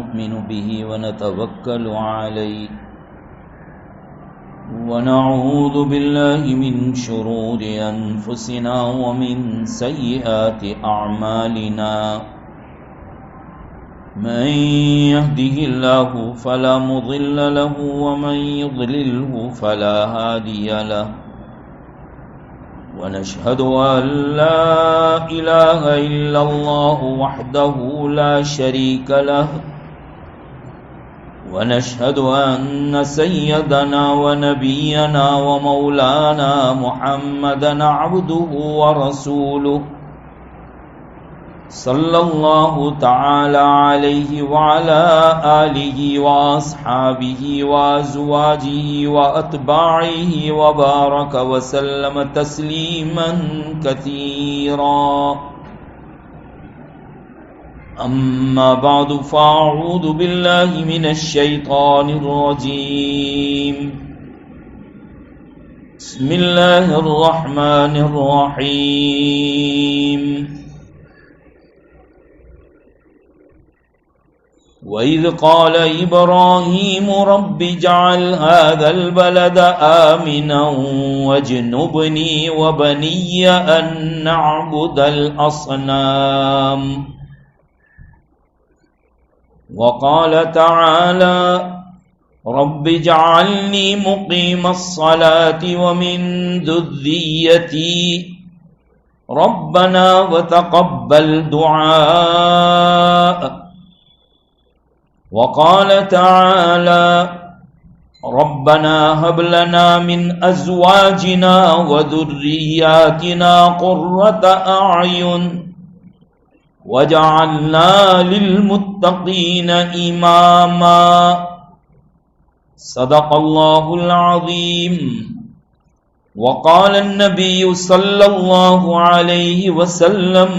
نؤمن به ونتوكل عليه ونعوذ بالله من شرور أنفسنا ومن سيئات أعمالنا من يهده الله فلا مضل له ومن يضلله فلا هادي له ونشهد أن لا إله إلا الله وحده لا شريك له ونشهد أن سيدنا ونبينا ومولانا محمدا عبده ورسوله صلى الله تعالى عليه وعلى آله وأصحابه وأزواجه وأتباعه وبارك وسلم تسليما كثيرا أما بعد فأعوذ بالله من الشيطان الرجيم بسم الله الرحمن الرحيم وَإِذْ قَالَ إِبْرَاهِيمُ رَبِّ اجْعَلْ هَذَا الْبَلَدَ آمِنًا وَاجْنُبْنِي وَبَنِيَّ أَن نَّعْبُدَ الْأَصْنَامَ وَقَالَ تَعَالَى رَبِّ اجْعَلْنِي مُقِيمَ الصَّلَاةِ وَمِن ذُرِّيَّتِي رَبَّنَا وَتَقَبَّلْ دُعَاءِ وقال تعالى ربنا هب لنا من أزواجنا وذرياتنا قرة أعين وجعلنا للمتقين إماما صدق الله العظيم وقال النبي صلى الله عليه وسلم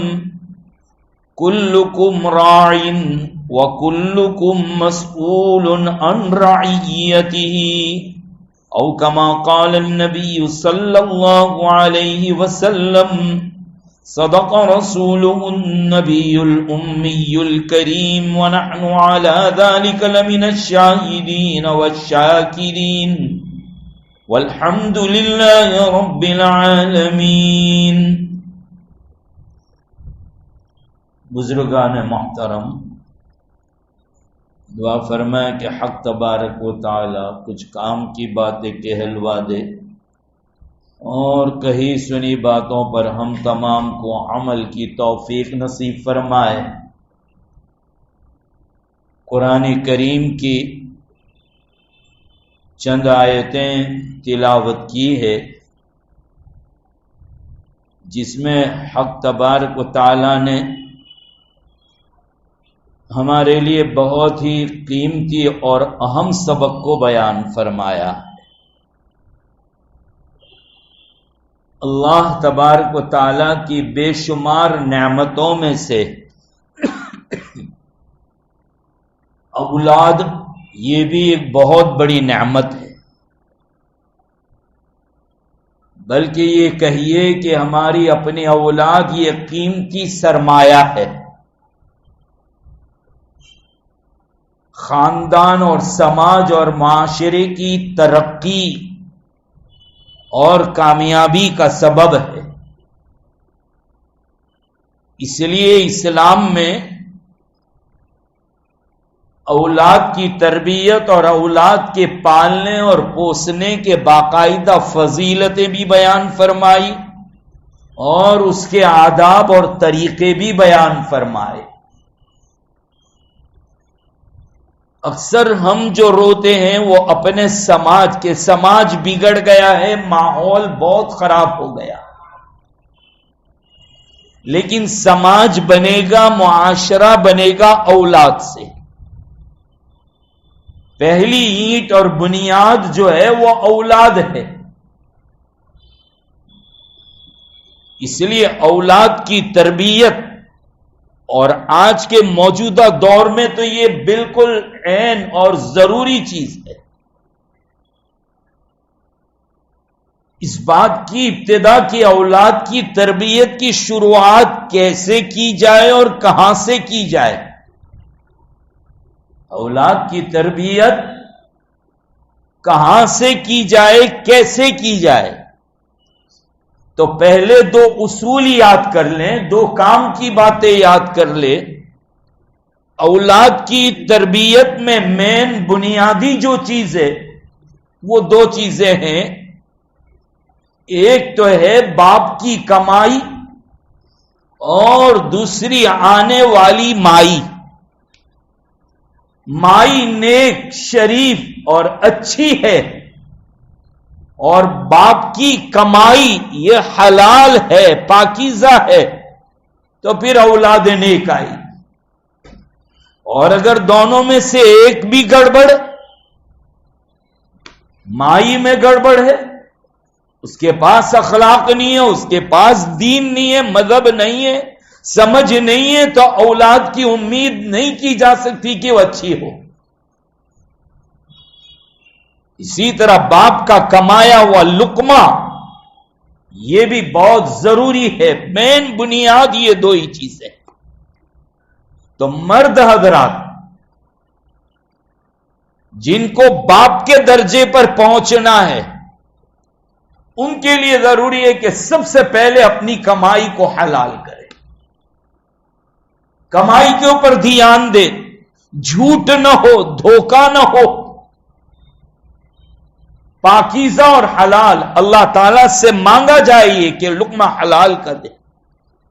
كلكم راع وَكُلُّكُمْ مَسْئُولٌ عَنْ رَعِيَّتِهِ أو كما قال النبي صلى الله عليه وسلم صدق رسوله النبي الأمي الكريم ونحن على ذلك لمن الشاهدين والشاكرين والحمد لله رب العالمين. بزرگان محترم، دعا فرمائے کہ حق تبارک و تعالی کچھ کام کی باتیں کہلوا دے اور کہی سنی باتوں پر ہم تمام کو عمل کی توفیق نصیب فرمائے. قرآن کریم کی چند آیتیں تلاوت کی ہے جس میں حق تبارک و تعالی نے ہمارے لیے بہت ہی قیمتی اور اہم سبق کو بیان فرمایا. اللہ تبارک و تعالی کی بے شمار نعمتوں میں سے اولاد یہ بھی ایک بہت بڑی نعمت ہے، بلکہ یہ کہیے کہ ہماری اپنی اولاد یہ قیمتی سرمایہ ہے. خاندان اور سماج اور معاشرے کی ترقی اور کامیابی کا سبب ہے. اس لیے اسلام میں اولاد کی تربیت اور اولاد کے پالنے اور پوسنے کے باقاعدہ فضیلتیں بھی بیان فرمائی اور اس کے آداب اور طریقے بھی بیان فرمائے. اکثر ہم جو روتے ہیں وہ اپنے سماج کے، سماج بگڑ گیا ہے، ماحول بہت خراب ہو گیا، لیکن سماج بنے گا، معاشرہ بنے گا اولاد سے. پہلی اینٹ اور بنیاد جو ہے وہ اولاد ہے. اس لیے اولاد کی تربیت اور آج کے موجودہ دور میں تو یہ بالکل عین اور ضروری چیز ہے. اس بات کی ابتدا کی اولاد کی تربیت کی شروعات کیسے کی جائے اور کہاں سے کی جائے. اولاد کی تربیت کہاں سے کی جائے، کیسے کی جائے؟ تو پہلے 2 اصول یاد کر لیں، 2 کام کی باتیں یاد کر لیں۔ اولاد کی تربیت میں مین بنیادی جو چیز ہے وہ 2 چیزیں ہیں۔ ایک تو ہے باپ کی کمائی اور دوسری آنے والی مائی۔ مائی نیک، شریف اور اچھی ہے، اور باپ کی کمائی یہ حلال ہے، پاکیزہ ہے، تو پھر اولاد نیک آئی۔ اور اگر دونوں میں سے ایک بھی گڑبڑ، مائی میں گڑبڑ ہے، اس کے پاس اخلاق نہیں ہے، اس کے پاس دین نہیں ہے، مذہب نہیں ہے، سمجھ نہیں ہے، تو اولاد کی امید نہیں کی جا سکتی کہ وہ اچھی ہو۔ اسی طرح باپ کا کمایا ہوا لقمہ یہ بھی بہت ضروری ہے، مین بنیاد یہ 2 ہی چیزیں۔ تو مرد حضرات جن کو باپ کے درجے پر پہنچنا ہے، ان کے لیے ضروری ہے کہ سب سے پہلے اپنی کمائی کو حلال کرے، کمائی کے اوپر دھیان دے، جھوٹ نہ ہو، دھوکہ نہ ہو، پاکیزہ اور حلال اللہ تعالی سے مانگا جائے کہ لقمہ حلال کر دے۔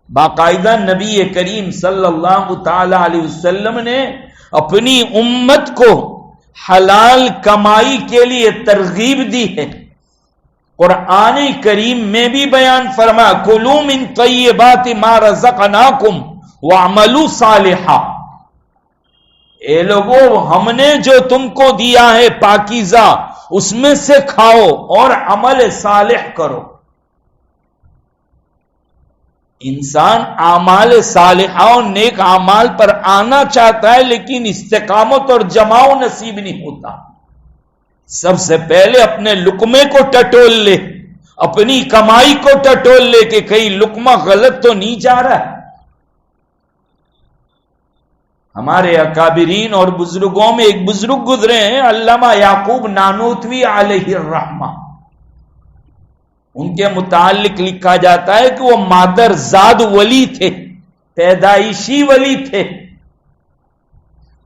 باقاعدہ نبی کریم صلی اللہ تعالی علیہ وسلم نے اپنی امت کو حلال کمائی کے لیے ترغیب دی ہے۔ قرآن کریم میں بھی بیان فرمایا کلوا من طیبات ما رزقناکم واعملوا صالحا، اے لوگو ہم نے جو تم کو دیا ہے پاکیزہ اس میں سے کھاؤ اور عمل صالح کرو۔ انسان اعمال صالحہ اور نیک اعمال پر آنا چاہتا ہے، لیکن استقامت اور جماؤ نصیب نہیں ہوتا۔ سب سے پہلے اپنے لقمے کو ٹٹول لے، اپنی کمائی کو ٹٹول لے کہ کہیں لقمہ غلط تو نہیں جا رہا ہے۔ ہمارے اکابرین اور بزرگوں میں ایک بزرگ گزرے ہیں، علامہ یعقوب نانوتوی علیہ الرحمہ۔ ان کے متعلق لکھا جاتا ہے کہ وہ مادر زاد ولی تھے، پیدائشی ولی تھے۔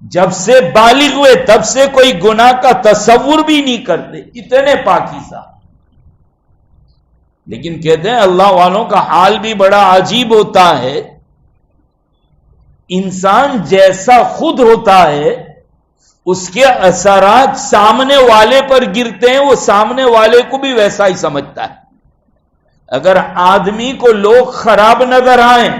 جب سے بالغ ہوئے تب سے کوئی گناہ کا تصور بھی نہیں کرتے، اتنے پاکیزہ۔ لیکن کہتے ہیں اللہ والوں کا حال بھی بڑا عجیب ہوتا ہے، انسان جیسا خود ہوتا ہے اس کے اثرات سامنے والے پر گرتے ہیں، وہ سامنے والے کو بھی ویسا ہی سمجھتا ہے۔ اگر آدمی کو لوگ خراب نظر آئیں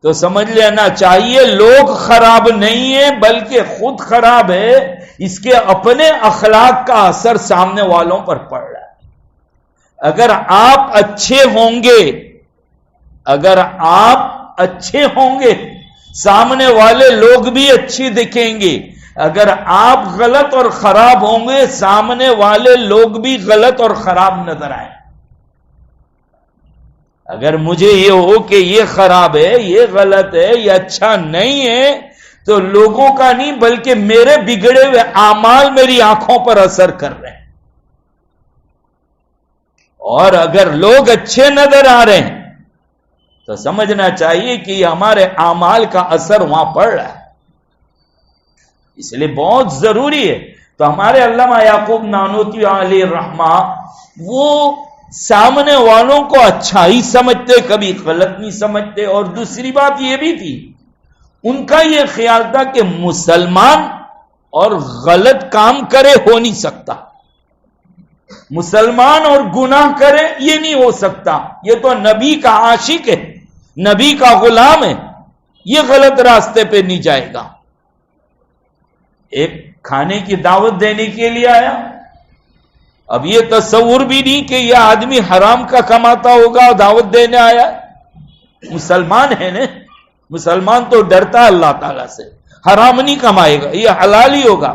تو سمجھ لینا چاہیے لوگ خراب نہیں ہیں بلکہ خود خراب ہے، اس کے اپنے اخلاق کا اثر سامنے والوں پر پڑ رہا ہے۔ اگر آپ اچھے ہوں گے، اگر آپ اچھے ہوں گے سامنے والے لوگ بھی اچھی دکھیں گے، اگر آپ غلط اور خراب ہوں گے سامنے والے لوگ بھی غلط اور خراب نظر آئیں۔ اگر مجھے یہ ہو کہ یہ خراب ہے، یہ غلط ہے، یہ اچھا نہیں ہے، تو لوگوں کا نہیں بلکہ میرے بگڑے ہوئے اعمال میری آنکھوں پر اثر کر رہے ہیں۔ اور اگر لوگ اچھے نظر آ رہے ہیں تو سمجھنا چاہیے کہ یہ ہمارے اعمال کا اثر وہاں پڑ رہا ہے۔ اس لیے بہت ضروری ہے۔ تو ہمارے علامہ یعقوب نانوتوی علیہ الرحمہ وہ سامنے والوں کو اچھا ہی سمجھتے، کبھی غلط نہیں سمجھتے۔ اور دوسری بات یہ بھی تھی، ان کا یہ خیال تھا کہ مسلمان اور غلط کام کرے ہو نہیں سکتا، مسلمان اور گناہ کرے یہ نہیں ہو سکتا، یہ تو نبی کا عاشق ہے، نبی کا غلام ہے، یہ غلط راستے پہ نہیں جائے گا۔ ایک کھانے کی دعوت دینے کے لیے آیا، اب یہ تصور بھی نہیں کہ یہ آدمی حرام کا کماتا ہوگا، دعوت دینے آیا، مسلمان ہے نا، مسلمان تو ڈرتا ہے اللہ تعالیٰ سے، حرام نہیں کمائے گا، یہ حلال ہی ہوگا۔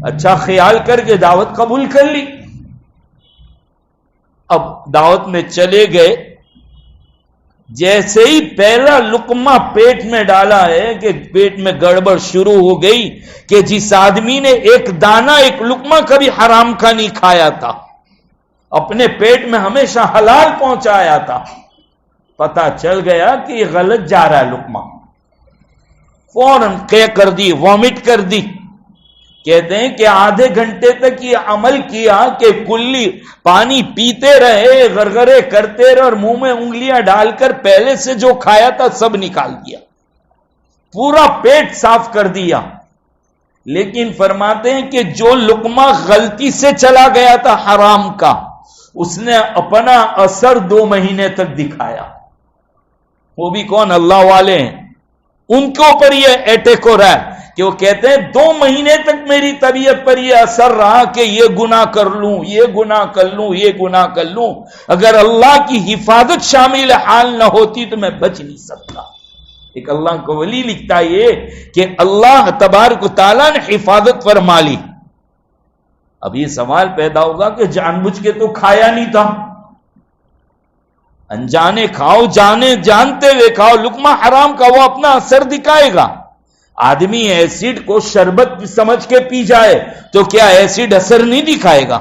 اچھا خیال کر کے دعوت قبول کر لی۔ اب دعوت میں چلے گئے جیسے ہی پہلا لقمہ پیٹ میں ڈالا ہے کہ پیٹ میں گڑبڑ شروع ہو گئی کہ جس آدمی نے ایک دانہ ایک لقمہ کبھی حرام کا نہیں کھایا تھا، اپنے پیٹ میں ہمیشہ حلال پہنچایا تھا، پتا چل گیا کہ یہ غلط جا رہا ہے لقمہ، فوراً قے کر دی، وامٹ کر دی۔ کہتے ہیں کہ آدھے گھنٹے تک یہ عمل کیا کہ کلی پانی پیتے رہے، غرغرے کرتے رہے اور منہ میں انگلیاں ڈال کر پہلے سے جو کھایا تھا سب نکال دیا، پورا پیٹ صاف کر دیا۔ لیکن فرماتے ہیں کہ جو لقمہ غلطی سے چلا گیا تھا حرام کا، اس نے اپنا اثر 2 مہینے تک دکھایا۔ وہ بھی کون؟ اللہ والے ہیں، ان کے اوپر یہ اٹیک ہو رہا ہے کہ وہ کہتے ہیں 2 مہینے تک میری طبیعت پر یہ اثر رہا کہ یہ گناہ کر لوں، یہ گناہ کر لوں، یہ گناہ کر لوں، اگر اللہ کی حفاظت شامل حال نہ ہوتی تو میں بچ نہیں سکتا۔ ایک اللہ کو ولی لکھتا ہے یہ کہ اللہ تبارک و تعالیٰ نے حفاظت فرما لی۔ اب یہ سوال پیدا ہوگا کہ جان بوجھ کے تو کھایا نہیں تھا، انجانے کھاؤ، جانتے ہوئے کھاؤ، لقمہ حرام کا وہ اپنا اثر دکھائے گا۔ آدمی ایسڈ کو شربت سمجھ کے پی جائے تو کیا ایسڈ اثر نہیں دکھائے گا؟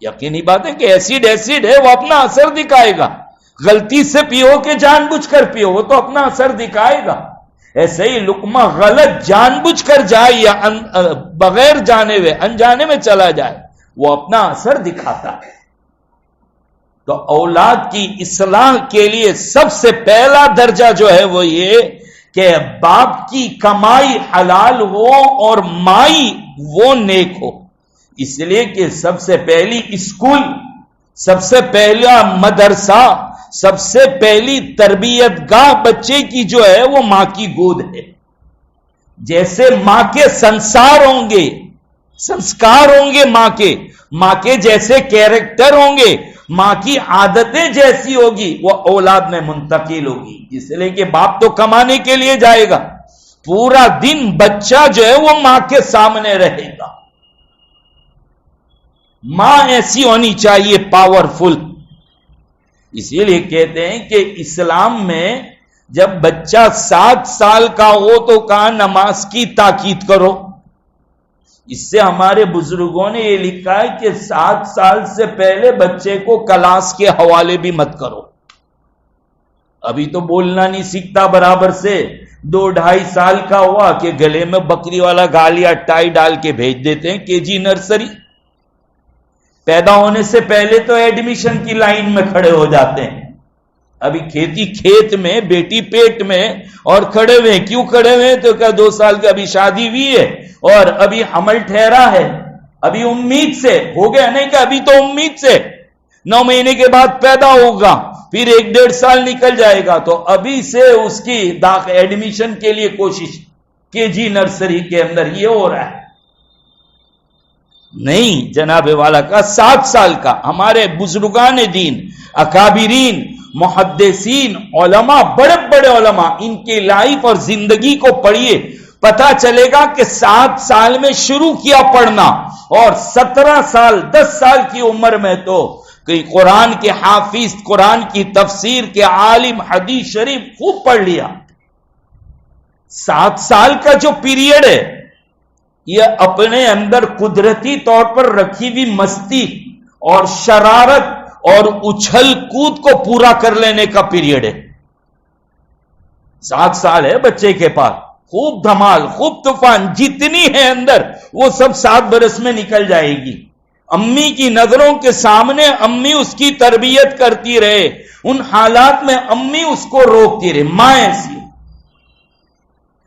یقینی بات ہے کہ ایسڈ ہے، وہ اپنا اثر دکھائے گا۔ غلطی سے پیو کہ جان بوجھ کر پیو، وہ تو اپنا اثر دکھائے گا۔ ایسے ہی لقمہ غلط جان بوجھ کر جائے یا بغیر جانے ہوئے انجانے میں چلا جائے، وہ اپنا اثر دکھاتا ہے۔ تو اولاد کی اصلاح کے لیے سب سے پہلا درجہ جو ہے وہ یہ کہ باپ کی کمائی حلال ہو اور مائی وہ نیک ہو۔ اس لیے کہ سب سے پہلی اسکول، سب سے پہلا مدرسہ، سب سے پہلی تربیت گاہ بچے کی جو ہے وہ ماں کی گود ہے۔ جیسے ماں کے سنسکار ہوں گے ماں کے جیسے کیریکٹر ہوں گے، ماں کی عادتیں جیسی ہوگی وہ اولاد میں منتقل ہوگی۔ اس لیے کہ باپ تو کمانے کے لیے جائے گا، پورا دن بچہ جو ہے وہ ماں کے سامنے رہے گا۔ ماں ایسی ہونی چاہیے پاورفل۔ اسی لیے کہتے ہیں کہ اسلام میں جب بچہ 7 سال کا ہو تو کہا نماز کی تاکید کرو۔ اس سے ہمارے بزرگوں نے یہ لکھا ہے کہ 7 سال سے پہلے بچے کو کلاس کے حوالے بھی مت کرو۔ ابھی تو بولنا نہیں سیکھتا برابر سے، 2-2.5 سال کا ہوا کہ گلے میں بکری والا گالیا ٹائی ڈال کے بھیج دیتے ہیں KG نرسری۔ پیدا ہونے سے پہلے تو ایڈمیشن کی لائن میں کھڑے ہو جاتے ہیں۔ ابھی کھیت میں، بیٹی پیٹ میں اور کھڑے ہوئے، کیوں کھڑے ہوئے؟ تو کیا 2 سال کی ابھی شادی ہوئی ہے اور ابھی حمل ٹھہرا ہے، ابھی امید سے ہو گیا، نہیں کہ ابھی تو امید سے 9 مہینے کے بعد پیدا ہوگا، پھر 1-1.5 سال نکل جائے گا، تو ابھی سے اس کی ایڈمیشن کے لیے کوشش KG نرسری کے اندر یہ ہو رہا ہے۔ نہیں، جناب والا کا 7 سال کا۔ ہمارے بزرگان دین، اکابرین، محدثین، علماء، بڑے بڑے علماء، ان کی لائف اور زندگی کو پڑھیے، پتا چلے گا کہ 7 سال میں شروع کیا پڑھنا اور 17 سال 10 سال کی عمر میں تو کہ قرآن کے حافظ، قرآن کی تفسیر کے عالم، حدیث شریف خوب پڑھ لیا۔ 7 سال کا جو پیریڈ ہے یہ اپنے اندر قدرتی طور پر رکھی ہوئی مستی اور شرارت اور اچھل کود کو پورا کر لینے کا پیریڈ ہے۔ 7 سال ہے بچے کے پاس، خوب دھمال، خوب طوفان جتنی ہے اندر وہ سب 7 برس میں نکل جائے گی۔ امی کی نظروں کے سامنے امی اس کی تربیت کرتی رہے، ان حالات میں امی اس کو روکتی رہے، ماں ایسی۔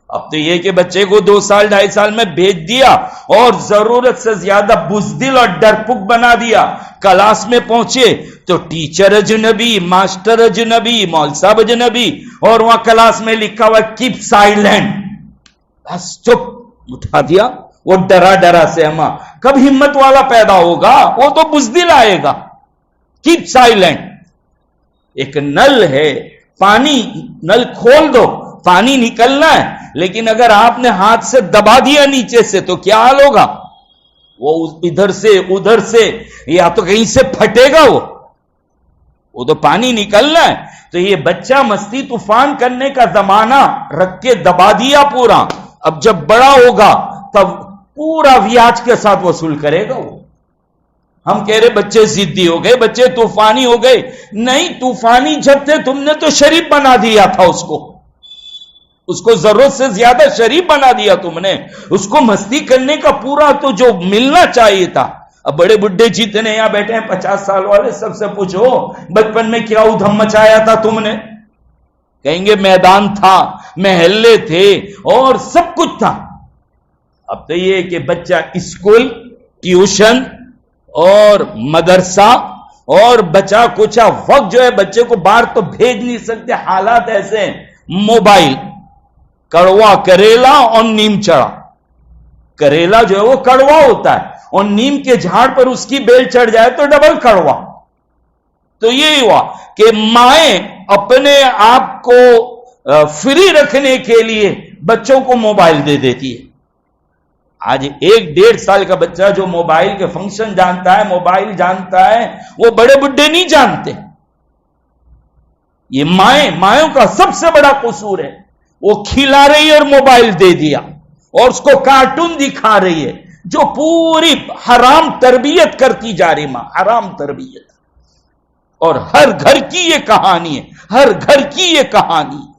اب تو یہ کہ بچے کو 2 سال 2.5 سال میں بھیج دیا اور ضرورت سے زیادہ بزدل اور ڈرپک بنا دیا، کلاس میں پہنچے تو ٹیچر اجنبی، ماسٹر اجنبی، مول صاحب اجنبی، اور وہاں کلاس میں لکھا ہوا کیپ سائلنٹ، بس چپ، اٹھا دیا۔ وہ ڈرا سے ماں کب ہمت والا پیدا ہوگا؟ وہ تو بزدل آئے گا۔ Cap silent. ایک نل ہے، پانی، نل کھول دو، پانی نکلنا ہے، لیکن اگر آپ نے ہاتھ سے دبا دیا نیچے سے تو کیا حال ہوگا؟ وہ ادھر سے ادھر سے یا تو کہیں سے پھٹے گا، وہ تو پانی نکلنا ہے. تو یہ بچہ مستی طوفان کرنے کا زمانہ رکھ کے دبا دیا پورا. اب جب بڑا ہوگا تب پورا بیاج کے ساتھ وصول کرے گا. وہ ہم کہہ رہے بچے ضدی ہو گئے, بچے طوفانی ہو گئے. نہیں, طوفانی جب تھے تم نے تو شریف بنا دیا تھا اس کو ضرورت سے زیادہ شریف بنا دیا تم نے. اس کو مستی کرنے کا پورا تو جو ملنا چاہیے تھا. اب بڑے بڈھے جتنے یہاں بیٹھے ہیں 50 سال والے, سب سے پوچھو بچپن میں کیا ادھم مچایا تھا تم نے, کہیں گے میدان تھا, محلے تھے اور سب کچھ تھا. اب تو یہ کہ بچہ اسکول, ٹیوشن اور مدرسہ اور بچا کچا وقت جو ہے بچے کو باہر تو بھیج نہیں سکتے, حالات ایسے ہیں. موبائل, کڑوا کریلا اور نیم چڑھا. کریلا جو ہے وہ کڑوا ہوتا ہے اور نیم کے جھاڑ پر اس کی بیل چڑھ جائے تو ڈبل کڑوا. تو یہ ہوا کہ مائیں اپنے آپ کو فری رکھنے کے لیے بچوں کو موبائل دے دیتی ہے. آج 1-1.5 سال کا بچہ جو موبائل کے فنکشن جانتا ہے, موبائل جانتا ہے, وہ بڑے بڈھے نہیں جانتے. یہ مائیں کا سب سے بڑا قصور ہے. وہ کھلا رہی ہے اور موبائل دے دیا اور اس کو کارٹون دکھا رہی ہے جو پوری حرام تربیت کرتی جا رہی. ماں حرام تربیت. اور ہر گھر کی یہ کہانی ہے, ہر گھر کی یہ کہانی ہے.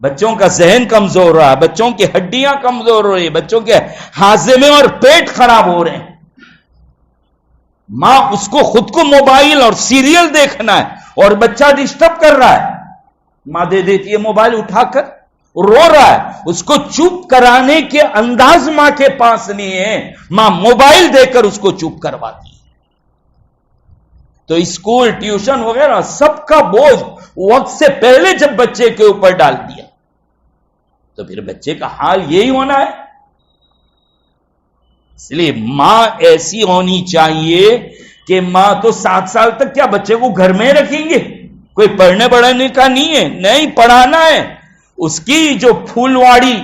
بچوں کا ذہن کمزور ہو رہا ہے, بچوں کی ہڈیاں کمزور ہو رہی ہیں, بچوں کے ہاضمے اور پیٹ خراب ہو رہے ہیں. ماں اس کو خود کو موبائل اور سیریل دیکھنا ہے اور بچہ ڈسٹرب کر رہا ہے, ماں دے دیتی ہے موبائل اٹھا کر, رو رہا ہے, اس کو چپ کرانے کے انداز ماں کے پاس نہیں ہے, ماں موبائل دے کر اس کو چپ کرواتی ہے. تو اسکول, ٹیوشن وغیرہ سب کا بوجھ وقت سے پہلے جب بچے کے اوپر ڈال دیا تو پھر بچے کا حال یہی ہونا ہے. اس لیے ماں ایسی ہونی چاہیے کہ ماں تو 7 سال تک کیا بچے کو گھر میں رکھیں گے, کوئی پڑھنے پڑھانے کا نہیں ہے, نہیں پڑھانا ہے. اس کی جو پھولواڑی,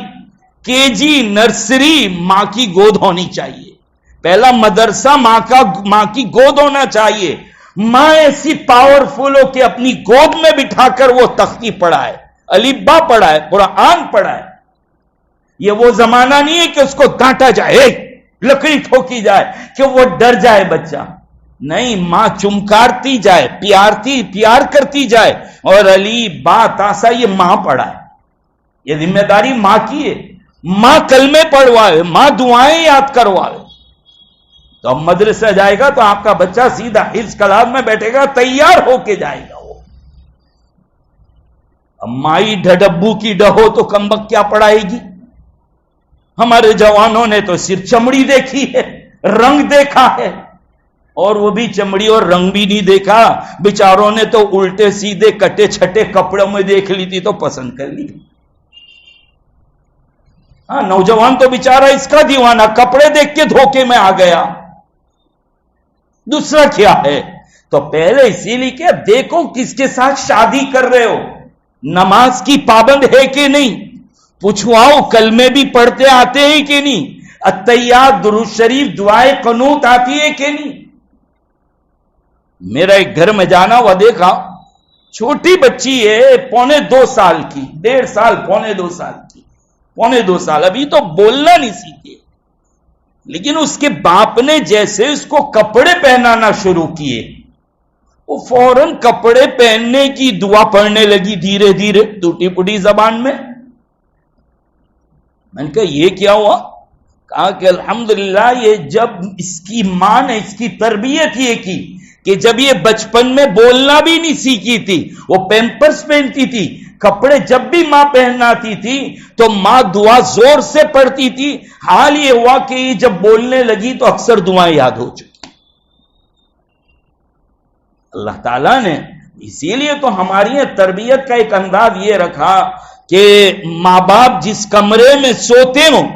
KG, نرسری ماں کی گود ہونی چاہیے. پہلا مدرسہ ماں کی گود ہونا چاہیے. ماں ایسی پاورفل ہو کہ اپنی گود میں بٹھا کر وہ تختی پڑھائے, الف با پڑھائے, قرآن پڑھائے. یہ وہ زمانہ نہیں ہے کہ اس کو ڈانٹا جائے, لکڑی ٹھوکی جائے کہ وہ ڈر جائے بچہ. نہیں, ماں چمکارتی جائے, پیار کرتی جائے اور علی با تاسا یہ ماں پڑھائے. یہ ذمہ داری ماں کی ہے. ماں کلمے پڑھوائے, ماں دعائیں یاد کروائے. تو اب مدرسہ جائے گا تو آپ کا بچہ سیدھا حفظ کلام میں بیٹھے گا, تیار ہو کے جائے گا. وہ اب مائی ڈھڈبو کی ڈہو تو کمبک کیا پڑھائے گی. ہمارے جوانوں نے تو صرف چمڑی دیکھی ہے, رنگ دیکھا ہے, اور وہ بھی چمڑی اور رنگ بھی نہیں دیکھا. بیچاروں نے تو الٹے سیدھے کٹے چھٹے کپڑوں میں دیکھ لی تھی تو پسند کر لی. ہاں, نوجوان تو بیچارہ اس کا دیوانہ, کپڑے دیکھ کے دھوکے میں آ گیا. دوسرا کیا ہے, تو پہلے اسی لیے کہ دیکھو کس کے ساتھ شادی کر رہے ہو, نماز کی پابند ہے کہ نہیں, پوچھواؤ کلمے بھی پڑھتے آتے ہیں کہ نہیں, اتحیات, درود شریف, دعائے قنوت آتی ہے کہ نہیں. میرا ایک گھر میں جانا ہوا, دیکھا چھوٹی بچی ہے, 1.25 سال کی, 1.5 سال, 1.25 سال کی, 1.25 سال, ابھی تو بولنا نہیں سیکھے. لیکن اس کے باپ نے جیسے اس کو کپڑے پہنانا شروع کیے, وہ فوراً کپڑے پہننے کی دعا پڑھنے لگی دھیرے دھیرے ٹوٹی پوٹی زبان میں. میں نے کہا یہ کیا ہوا؟ کہا کہ الحمدللہ یہ جب اس کی ماں نے اس کی تربیت یہ کی کہ جب یہ بچپن میں بولنا بھی نہیں سیکھی تھی, وہ پیمپرس پہنتی تھی, کپڑے جب بھی ماں پہناتی تھی تو ماں دعا زور سے پڑھتی تھی. حال یہ ہوا کہ یہ جب بولنے لگی تو اکثر دعائیں یاد ہو چکی. اللہ تعالیٰ نے اسی لیے تو ہماری تربیت کا ایک انداز یہ رکھا کہ ماں باپ جس کمرے میں سوتے ہوں,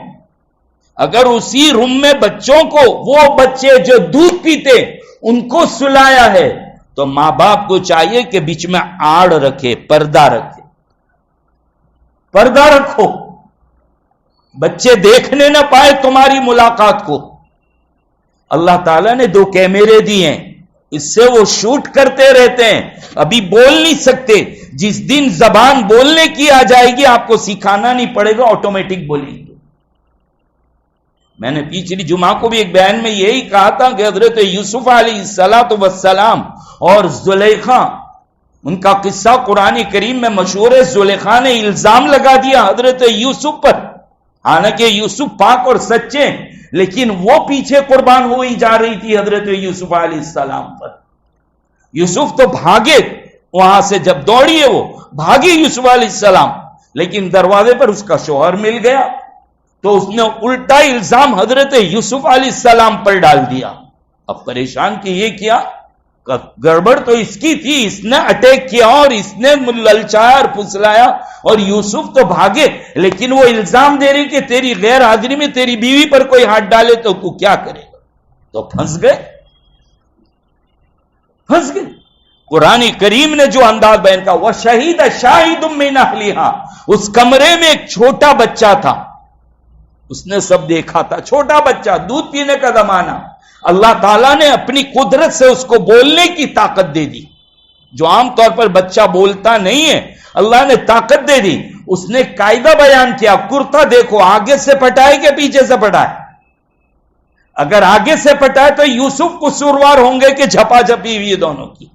اگر اسی روم میں بچوں کو, وہ بچے جو دودھ پیتے ان کو سلایا ہے, تو ماں باپ کو چاہیے کہ بیچ میں آڑ رکھے, پردہ رکھے, پردہ رکھو, بچے دیکھنے نہ پائے تمہاری ملاقات کو. اللہ تعالیٰ نے 2 کیمرے دیے ہیں, اس سے وہ شوٹ کرتے رہتے ہیں، ابھی بول نہیں سکتے. جس دن زبان بولنے کی آ جائے گی آپ کو سکھانا نہیں پڑے گا، آٹومیٹک بولیں گے. میں نے پچھلی جمعہ کو بھی ایک بیان میں یہی کہا تھا کہ حضرت یوسف علیہ السلام اور زلیخا، ان کا قصہ قرآن کریم میں مشہور ہے. زلیخا نے الزام لگا دیا حضرت یوسف پر، حالانکہ یوسف پاک اور سچے، لیکن وہ پیچھے قربان ہوئی جا رہی تھی حضرت یوسف علیہ السلام پر. یوسف تو بھاگے وہاں سے، جب دوڑی ہے وہ بھاگی یوسف علیہ السلام، لیکن دروازے پر اس کا شوہر مل گیا تو اس نے الٹا الزام حضرت یوسف علیہ السلام پر ڈال دیا. اب پریشان کہ یہ کیا، گڑبڑ تو اس کی تھی، اس نے اٹیک کیا اور اس نے للچایا اور پھسلایا، اور یوسف تو بھاگے، لیکن وہ الزام دے رہی کہ تیری غیر حاضری میں تیری بیوی پر کوئی ہاتھ ڈالے تو تو کیا کرے گا. تو پھنس گئے. قرآن کریم نے جو انداز بیان کا، وہ شہید شاہد من اہلہا، اس کمرے میں ایک چھوٹا بچہ تھا، اس نے سب دیکھا تھا. چھوٹا بچہ، دودھ پینے کا زمانہ، اللہ تعالیٰ نے اپنی قدرت سے اس کو بولنے کی طاقت دے دی. جو عام طور پر بچہ بولتا نہیں ہے، اللہ نے طاقت دے دی. اس نے قاعدہ بیان کیا، کرتا دیکھو آگے سے پٹائے کہ پیچھے سے پٹائے. اگر آگے سے پٹائے تو یوسف قصوروار ہوں گے کہ جھپا جھپی ہوئی دونوں کی،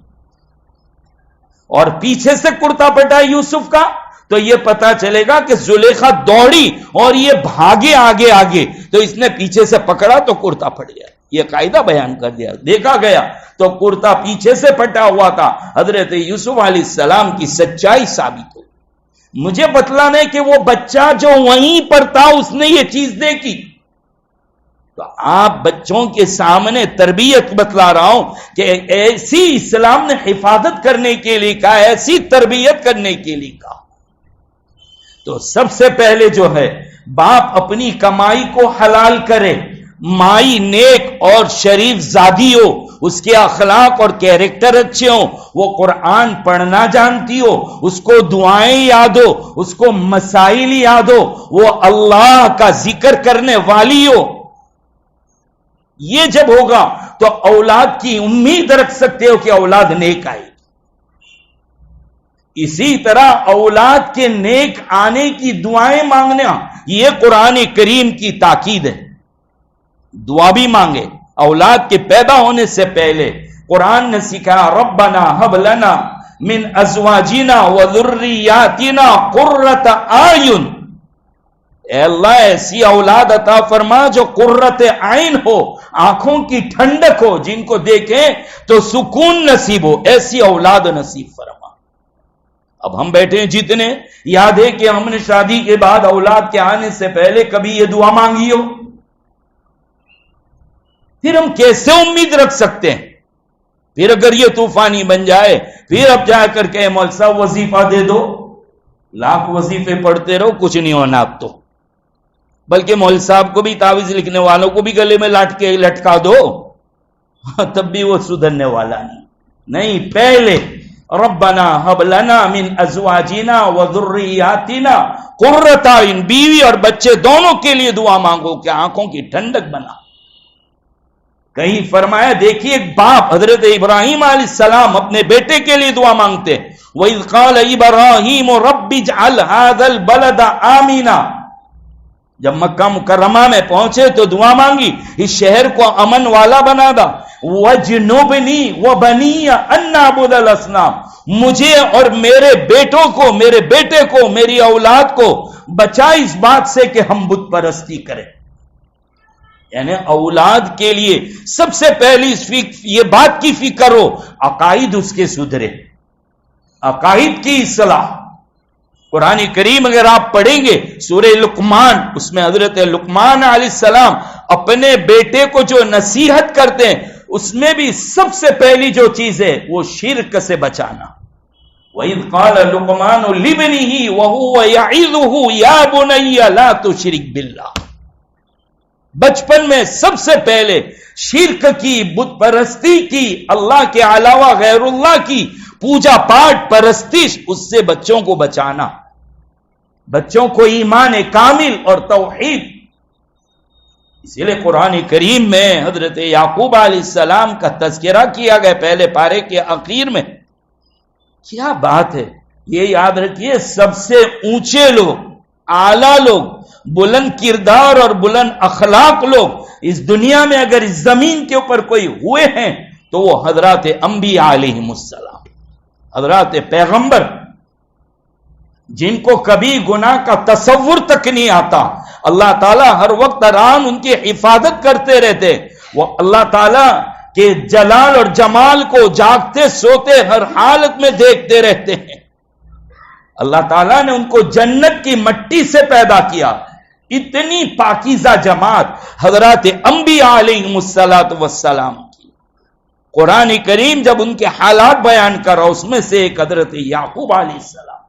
اور پیچھے سے کرتا پٹائے یوسف کا تو یہ پتا چلے گا کہ زلیخا دوڑی اور یہ بھاگے آگے آگے، تو اس نے پیچھے سے پکڑا تو کرتا پھٹ گیا. یہ قاعدہ بیان کر دیا. دیکھا گیا تو کرتا پیچھے سے پھٹا ہوا تھا. حضرت یوسف علیہ السلام کی سچائی ثابت ہو. مجھے بتلانا ہے کہ وہ بچہ جو وہیں پر تھا اس نے یہ چیز دیکھی. تو آپ بچوں کے سامنے تربیت بتلا رہا ہوں کہ ایسی اسلام نے حفاظت کرنے کے لیے کہا، ایسی تربیت کرنے کے لیے کہا. تو سب سے پہلے جو ہے باپ اپنی کمائی کو حلال کرے، مائی نیک اور شریف زادی ہو، اس کے اخلاق اور کیریکٹر اچھے ہوں، وہ قرآن پڑھنا جانتی ہو، اس کو دعائیں یاد ہو، اس کو مسائل یاد ہو، وہ اللہ کا ذکر کرنے والی ہو. یہ جب ہوگا تو اولاد کی امید رکھ سکتے ہو کہ اولاد نیک آئے. اسی طرح اولاد کے نیک آنے کی دعائیں مانگنا، یہ قرآن کریم کی تاکید ہے. دعا بھی مانگے اولاد کے پیدا ہونے سے پہلے. قرآن نے سکھایا ربنا ہب لنا من ازواجنا وذریاتنا قرۃ اعین، اے اللہ ایسی اولاد عطا فرما جو قرۃ عین ہو، آنکھوں کی ٹھنڈک ہو، جن کو دیکھیں تو سکون نصیب ہو، ایسی اولاد نصیب فرما. اب ہم بیٹھے ہیں جتنے، یاد ہے کہ ہم نے شادی کے بعد اولاد کے آنے سے پہلے کبھی یہ دعا مانگی ہو؟ پھر ہم کیسے امید رکھ سکتے ہیں؟ پھر اگر یہ طوفانی بن جائے، پھر اب جا کر کے مول صاحب وظیفہ دے دو، لاکھ وظیفے پڑھتے رہو، کچھ نہیں ہونا اب تو. بلکہ مول صاحب کو بھی، تعویذ لکھنے والوں کو بھی گلے میں لٹکا دو، تب بھی وہ سدھرنے والا نہیں. پہلے ربنا ہب لنا من ازواجنا وذریاتنا قرۃ اعین، بیوی اور بچے دونوں کے لیے دعا مانگو کہ آنکھوں کی ٹھنڈک بنا. کہیں فرمایا دیکھیے ایک باپ حضرت ابراہیم علیہ السلام اپنے بیٹے کے لیے دعا مانگتے. وَإِذْ قَالَ إِبْرَاهِيمُ رَبِّ اجْعَلْ هَذَا الْبَلَدَ آمِنًا، جب مکہ مکرمہ میں پہنچے تو دعا مانگی اس شہر کو امن والا بنا دا. وَجْنُبْنِي وَبَنِيَّ أَن نَعْبُدَ الْأَصْنَامَ، مجھے اور میرے بیٹوں کو، میرے بیٹے کو، میری اولاد کو بچا اس بات سے کہ ہم بت پرستی کریں. یعنی اولاد کے لیے سب سے پہلی یہ بات کی فکر ہو عقائد اس کے سدھرے، عقائد کی اصلاح. قرآن کریم اگر آپ پڑھیں گے سورہ لقمان، اس میں حضرت لقمان علیہ السلام اپنے بیٹے کو جو نصیحت کرتے ہیں، اس میں بھی سب سے پہلی جو چیز ہے وہ شرک سے بچانا. وَإِذْ قَالَ لُقْمَانُ لِابْنِهِ وَهُوَ يَعِظُهُ يَا بُنَيَّ لَا تُشْرِكْ بِاللَّهِ. بچپن میں سب سے پہلے شرک کی، بت پرستی کی، اللہ کے علاوہ غیر اللہ کی پوجا پاٹ پرستش، اس سے بچوں کو بچانا، بچوں کو ایمان کامل اور توحید. اسی لیے قرآن کریم میں حضرت یعقوب علیہ السلام کا تذکرہ کیا گیا پہلے پارے کے آخر میں. کیا بات ہے. یہ یاد رکھیے سب سے اونچے لوگ، اعلیٰ لوگ، بلند کردار اور بلند اخلاق لوگ اس دنیا میں اگر اس زمین کے اوپر کوئی ہوئے ہیں تو وہ حضرات انبیاء علیہم السلام، حضرات پیغمبر، جن کو کبھی گناہ کا تصور تک نہیں آتا. اللہ تعالیٰ ہر وقت دوران ان کی حفاظت کرتے رہتے. وہ اللہ تعالیٰ کے جلال اور جمال کو جاگتے سوتے ہر حالت میں دیکھتے رہتے ہیں. اللہ تعالیٰ نے ان کو جنت کی مٹی سے پیدا کیا. اتنی پاکیزہ جماعت حضرات انبیاء علیہم السلام کی. قرآن کریم جب ان کے حالات بیان کر رہا اس میں سے ایک حضرت یعقوب علیہ السلام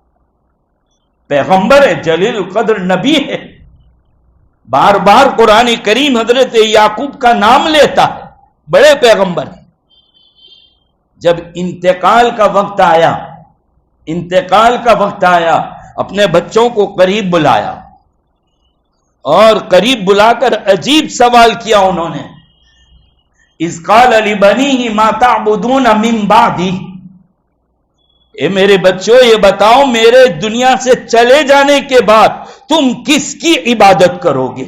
پیغمبر ہے، جلیل القدر نبی ہے. بار بار قرآن کریم حضرت یعقوب کا نام لیتا ہے، بڑے پیغمبر ہیں. جب انتقال کا وقت آیا اپنے بچوں کو قریب بلایا اور قریب بلا کر عجیب سوال کیا انہوں نے. اذ قال لبنیہ ما تعبدون من بعدی، اے میرے بچوں یہ بتاؤ میرے دنیا سے چلے جانے کے بعد تم کس کی عبادت کرو گے؟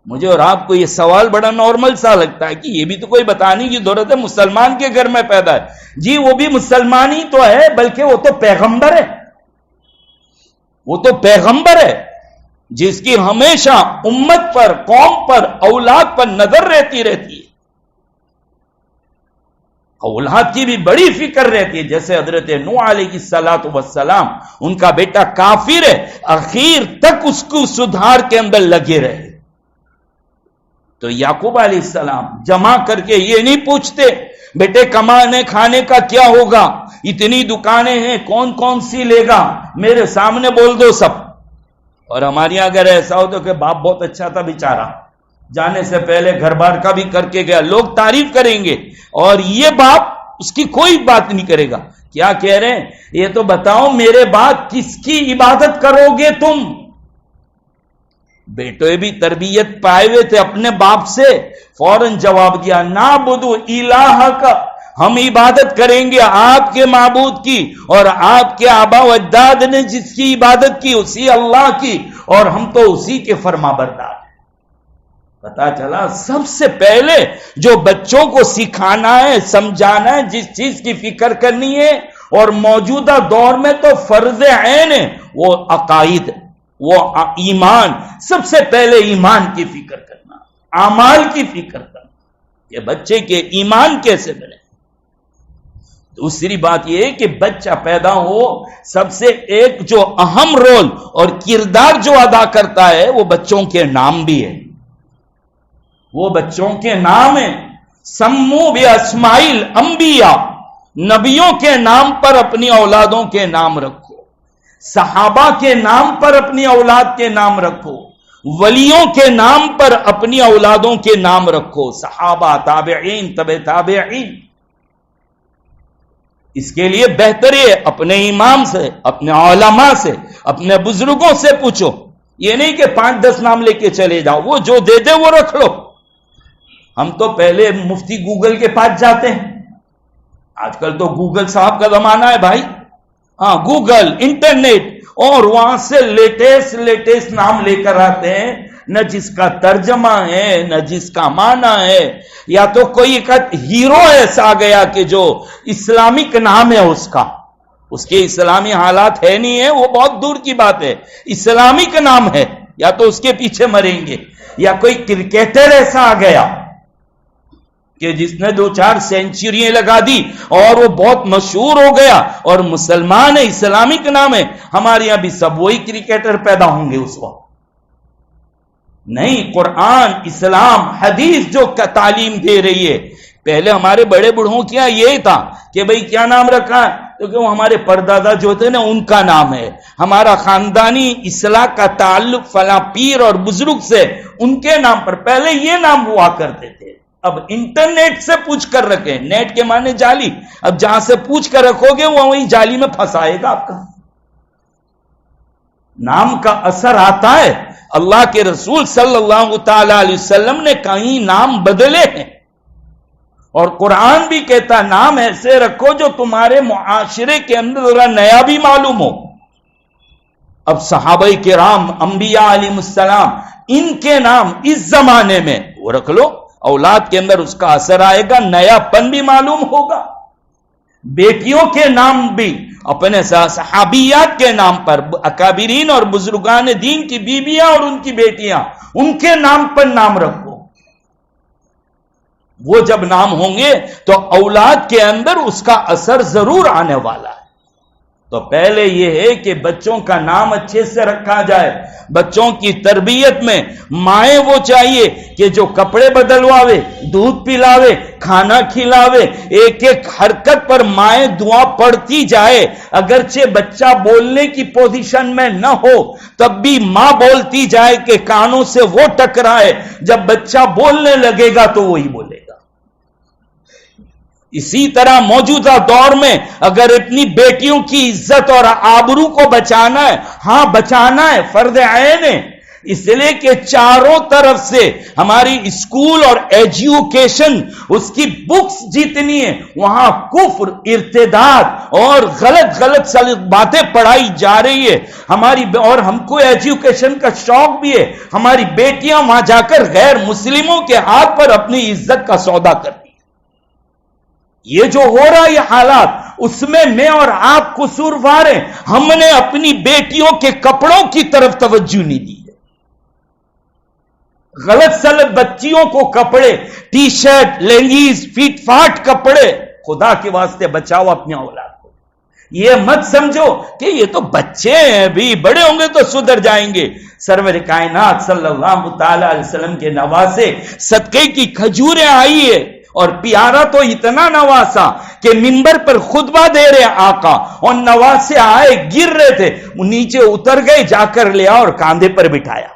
مجھے اور آپ کو یہ سوال بڑا نارمل سا لگتا ہے کہ یہ بھی تو کوئی بتانے کی ضرورت ہے، مسلمان کے گھر میں پیدا ہے. جی وہ بھی مسلمان ہی تو ہے، بلکہ وہ تو پیغمبر ہے. وہ تو پیغمبر ہے جس کی ہمیشہ امت پر، قوم پر، اولاد پر نظر رہتی ہے. اولاد کی بھی بڑی فکر رہتی ہے. جیسے حضرت نوح علیہ السلام، ان کا بیٹا کافر ہے، آخر تک اس کو سدھار کے اندر لگے رہے. تو یعقوب علیہ السلام جمع کر کے یہ نہیں پوچھتے بیٹے کمانے کھانے کا کیا ہوگا، اتنی دکانیں ہیں کون کون سی لے گا، میرے سامنے بول دو سب. اور ہمارے یہاں اگر ایسا ہو تو کہ باپ بہت اچھا تھا بیچارہ، جانے سے پہلے گھر بار کا بھی کر کے گیا، لوگ تعریف کریں گے، اور یہ باپ اس کی کوئی بات نہیں کرے گا. کیا کہہ رہے ہیں؟ یہ تو بتاؤ میرے بعد کس کی عبادت کرو گے تم؟ بیٹے بھی تربیت پائے ہوئے تھے اپنے باپ سے، فوراً جواب دیا نعبد الہک، ہم عبادت کریں گے آپ کے معبود کی، اور آپ کے آبا و اجداد نے جس کی عبادت کی اسی اللہ کی، اور ہم تو اسی کے فرما بردار. پتا چلا سب سے پہلے جو بچوں کو سکھانا ہے، سمجھانا ہے، جس چیز کی فکر کرنی ہے، اور موجودہ دور میں تو فرض عین ہے، وہ عقائد، وہ ایمان. سب سے پہلے ایمان کی فکر کرنا، اعمال کی فکر کرنا کہ بچے کے ایمان کیسے بنے. دوسری بات یہ ہے کہ بچہ پیدا ہو، سب سے ایک جو اہم رول اور کردار جو ادا کرتا ہے وہ بچوں کے نام بھی ہے. وہ بچوں کے نام ہیں. سمو باسماء الانبیاء، نبیوں کے نام پر اپنی اولادوں کے نام رکھو، صحابہ کے نام پر اپنی اولاد کے نام رکھو، ولیوں کے نام پر اپنی اولادوں کے نام رکھو، صحابہ، تابعین، تبع تابعین. اس کے لیے بہتر ہے اپنے امام سے، اپنے علماء سے، اپنے بزرگوں سے پوچھو. یہ نہیں کہ 5-10 نام لے کے چلے جاؤ، وہ جو دے دے وہ رکھ لو. ہم تو پہلے مفتی گوگل کے پاس جاتے ہیں، آج کل تو گوگل صاحب کا زمانہ ہے بھائی. ہاں گوگل، انٹرنیٹ، اور وہاں سے لیٹسٹ نام لے کر آتے ہیں، نہ جس کا ترجمہ ہے نہ جس کا معنی ہے. یا تو کوئی ہیرو ایسا آ گیا کہ جو اسلامک نام ہے اس کے اسلامی حالات ہے نہیں ہے، وہ بہت دور کی بات ہے. اسلامک نام ہے، یا تو اس کے پیچھے مریں گے. یا کوئی کرکٹر ایسا آ گیا کہ جس نے 2-4 سینچریاں لگا دی اور وہ بہت مشہور ہو گیا اور مسلمان ہے، اسلامک نام ہے. ہمارے یہاں بھی سب وہی کرکٹر پیدا ہوں گے اس وقت. نہیں، قرآن، اسلام، حدیث جو تعلیم دے رہی ہے. پہلے ہمارے بڑے بڑھوں کیا یہی تھا کہ بھئی کیا نام رکھا ہے، کیونکہ وہ ہمارے پردادا جو تھے نا ان کا نام ہے، ہمارا خاندانی اصلاح کا تعلق فلاں پیر اور بزرگ سے، ان کے نام پر پہلے یہ نام ہوا کرتے تھے. اب انٹرنیٹ سے پوچھ کر رکھیں، نیٹ کے معنی جعلی، اب جہاں سے پوچھ کر رکھو گے وہ وہی جعلی میں پھنسائے گا آپ کا. نام کا اثر آتا ہے. اللہ کے رسول صلی اللہ تعالی علیہ وسلم نے کئی نام بدلے ہیں، اور قرآن بھی کہتا نام ایسے رکھو جو تمہارے معاشرے کے اندر ذرا نیا بھی معلوم ہو۔ اب صحابہ کرام، انبیاء علیہ السلام، ان کے نام اس زمانے میں وہ رکھ لو، اولاد کے اندر اس کا اثر آئے گا، نیا پن بھی معلوم ہوگا۔ بیٹیوں کے نام بھی اپنے صحابیات کے نام پر، اکابرین اور بزرگان دین کی بیویاں اور ان کی بیٹیاں، ان کے نام پر نام رکھو۔ وہ جب نام ہوں گے تو اولاد کے اندر اس کا اثر ضرور آنے والا ہے۔ تو پہلے یہ ہے کہ بچوں کا نام اچھے سے رکھا جائے۔ بچوں کی تربیت میں مائیں وہ چاہیے کہ جو کپڑے بدلواوے، دودھ پلاوے، کھانا کھلاوے، ایک ایک حرکت پر مائیں دعا پڑھتی جائے۔ اگرچہ بچہ بولنے کی پوزیشن میں نہ ہو تب بھی ماں بولتی جائے کہ کانوں سے وہ ٹکرائے، جب بچہ بولنے لگے گا تو وہی بولے گا۔ اسی طرح موجودہ دور میں اگر اپنی بیٹیوں کی عزت اور آبرو کو بچانا ہے، ہاں بچانا ہے، فرض عین ہے، اس لیے کہ چاروں طرف سے ہماری اسکول اور ایجوکیشن، اس کی بکس جتنی ہیں وہاں کفر، ارتداد اور غلط باتیں پڑھائی جا رہی ہے۔ اور ہم کو ایجوکیشن کا شوق بھی ہے، ہماری بیٹیاں وہاں جا کر غیر مسلموں کے ہاتھ پر اپنی عزت کا سودا کرتی۔ یہ جو ہو رہا یہ حالات، اس میں اور آپ قصوروار ہیں۔ ہم نے اپنی بیٹیوں کے کپڑوں کی طرف توجہ نہیں دی ہے۔ غلط سلط بچیوں کو کپڑے، ٹی شرٹ، لینگیز، فیٹ فاٹ کپڑے، خدا کے واسطے بچاؤ اپنے اولاد کو۔ یہ مت سمجھو کہ یہ تو بچے ہیں، بھی بڑے ہوں گے تو سدھر جائیں گے۔ سرور کائنات صلی اللہ تعالی علیہ وسلم کے نواسے صدقے کی کھجوریں آئی ہے، اور پیارا تو اتنا نواسا کہ منبر پر خطبہ دے رہے آقا، اور نواسے آئے گر رہے تھے، نیچے اتر گئے، جا کر لیا اور کاندھے پر بٹھایا۔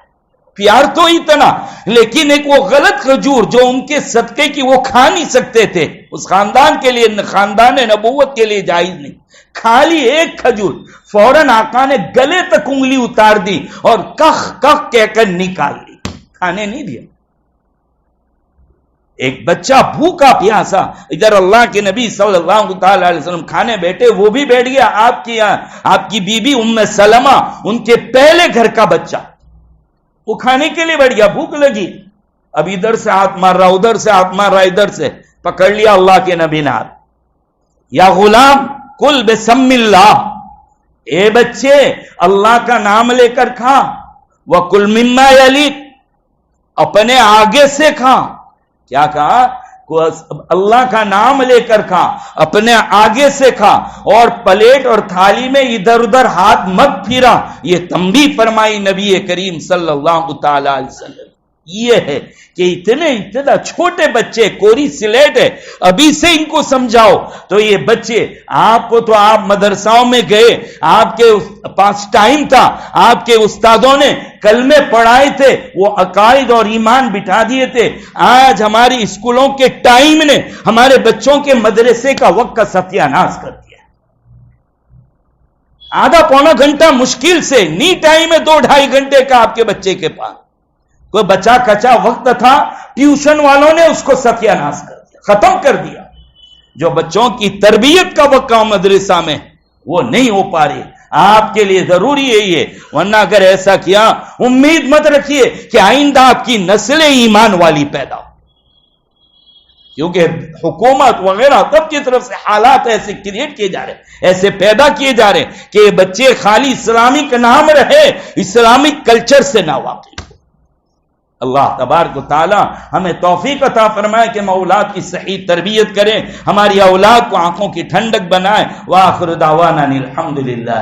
پیار تو اتنا، لیکن ایک وہ غلط کھجور جو ان کے صدقے کی وہ کھا نہیں سکتے تھے، اس خاندان کے لیے، خاندان نبوت کے لیے جائز نہیں، خالی ایک کھجور، فوراً آقا نے گلے تک انگلی اتار دی اور کخ کخ کہہ کر نکال لی، کھانے نہیں دیا۔ ایک بچہ بھوکا پیاسا، ادھر اللہ کے نبی صلی اللہ تعالی علیہ وسلم کھانے بیٹھے، وہ بھی بیٹھ گیا، آپ کی بی بی ام سلمہ، ان کے پہلے گھر کا بچہ، وہ کھانے کے لیے بیٹھ گیا، بھوک لگی، اب ادھر سے ہاتھ مار رہا، ادھر سے ہاتھ مار رہا، ادھر سے پکڑ لیا اللہ کے نبی نے ہاتھ، یا غلام کل بسم اللہ، اے بچے اللہ کا نام لے کر کھا، وَكُلْ مِمَّا يَلِيكَ، اپنے آگے سے کھا۔ کیا کہا؟ اللہ کا نام لے کر کھا، اپنے آگے سے کھا، اور پلیٹ اور تھالی میں ادھر ادھر ہاتھ مت پھیرا۔ یہ تنبیہ فرمائی نبی کریم صلی اللہ تعالی علیہ وسلم۔ یہ ہے کہ اتنا چھوٹے بچے، کوری سلیٹ ہے، ابھی سے ان کو سمجھاؤ تو یہ بچے، آپ کو تو آپ مدرساؤں میں گئے، آپ کے پاس ٹائم تھا، آپ کے استادوں نے کلمے پڑھائے تھے، وہ عقائد اور ایمان بٹھا دیے تھے۔ آج ہماری اسکولوں کے ٹائم نے ہمارے بچوں کے مدرسے کا وقت کا ستیہ ناش کر دیا۔ آدھا پونا گھنٹہ مشکل سے، نی ٹائم ہے 2-2.5 گھنٹے کا آپ کے بچے کے پاس، کوئی بچا کچا وقت تھا، ٹیوشن والوں نے اس کو ستیہ ناش کر دیا، ختم کر دیا۔ جو بچوں کی تربیت کا وقت مدرسہ میں وہ نہیں ہو پا رہی، آپ کے لیے ضروری یہی ہے، ورنہ اگر ایسا کیا امید مت رکھیے کہ آئندہ آپ کی نسل ایمان والی پیدا ہو، کیونکہ حکومت وغیرہ سب کی طرف سے حالات ایسے کریٹ کیے جا رہے ہیں، ایسے پیدا کیے جا رہے ہیں کہ بچے خالی اسلامک نام رہے، اسلامک کلچر سے نہ واقف۔ اللہ تبارک و تعالی ہمیں توفیق عطا فرمائے کہ ہم اولاد کی صحیح تربیت کریں، ہماری اولاد کو آنکھوں کی ٹھنڈک بنائے۔ وآخر دعوانا الحمدللہ۔